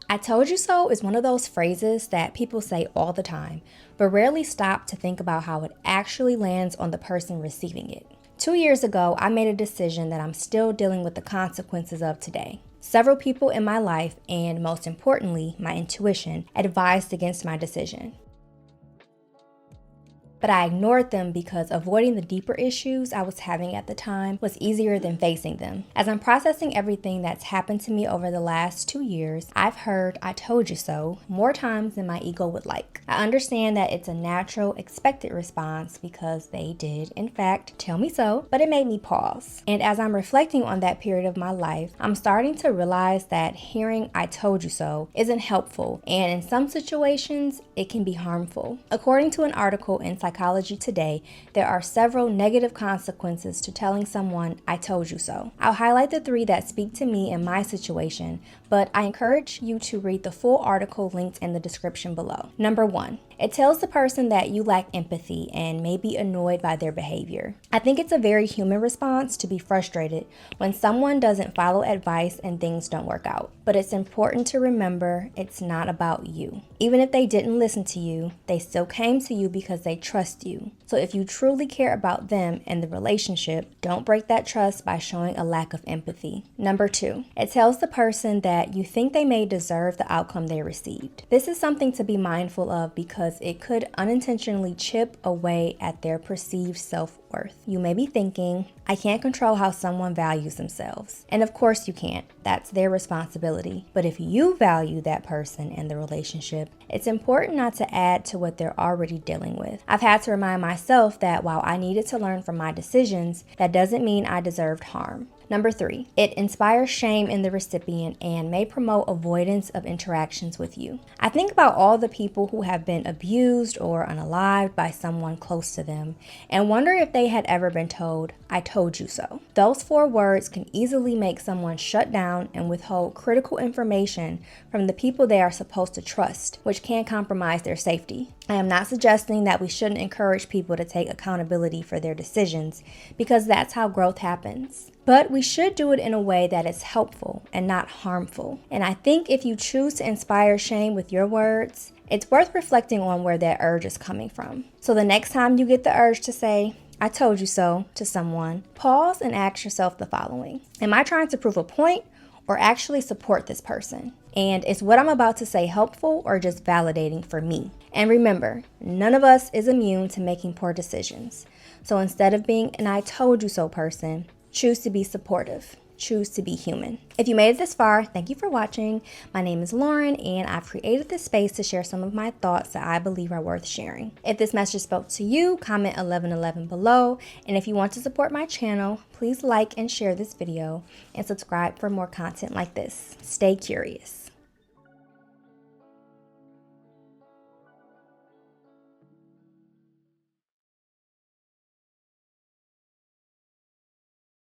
I told you so is one of those phrases that people say all the time, but rarely stop to think about how it actually lands on the person receiving it. 2 years ago, I made a decision that I'm still dealing with the consequences of today. Several people in my life, and most importantly, my intuition, advised against my decision. But I ignored them because avoiding the deeper issues I was having at the time was easier than facing them. As I'm processing everything that's happened to me over the last 2 years, I've heard "I told you so" more times than my ego would like. I understand that it's a natural, expected response because they did, in fact, tell me so, but it made me pause. And as I'm reflecting on that period of my life, I'm starting to realize that hearing "I told you so" isn't helpful, and in some situations, it can be harmful. According to an article in Psychology Today, there are several negative consequences to telling someone "I told you so." I'll highlight the 3 that speak to me in my situation, but I encourage you to read the full article linked in the description below. Number 1, it tells the person that you lack empathy and may be annoyed by their behavior. I think it's a very human response to be frustrated when someone doesn't follow advice and things don't work out. But it's important to remember it's not about you. Even if they didn't listen to you, they still came to you because they trust you. So if you truly care about them and the relationship, don't break that trust by showing a lack of empathy. Number 2, it tells the person that you think they may deserve the outcome they received. This is something to be mindful of because it could unintentionally chip away at their perceived self-worth. You may be thinking, "I can't control how someone values themselves." And of course you can't. That's their responsibility. But if you value that person and the relationship, it's important not to add to what they're already dealing with. I've had to remind myself that while I needed to learn from my decisions, that doesn't mean I deserved harm. Number 3, it inspires shame in the recipient and may promote avoidance of interactions with you. I think about all the people who have been abused or unalived by someone close to them and wonder if they had ever been told, "I told you so." Those 4 words can easily make someone shut down and withhold critical information from the people they are supposed to trust, which can compromise their safety. I am not suggesting that we shouldn't encourage people to take accountability for their decisions, because that's how growth happens. But we should do it in a way that is helpful and not harmful. And I think if you choose to inspire shame with your words, it's worth reflecting on where that urge is coming from. So the next time you get the urge to say, "I told you so" to someone, pause and ask yourself the following. Am I trying to prove a point or actually support this person? And is what I'm about to say helpful or just validating for me? And remember, none of us is immune to making poor decisions. So instead of being an "I told you so" person, choose to be supportive. Choose to be human. If you made it this far, thank you for watching. My name is Lauren, and I've created this space to share some of my thoughts that I believe are worth sharing. If this message spoke to you, comment 1111 below. And if you want to support my channel, please like and share this video and subscribe for more content like this. Stay curious.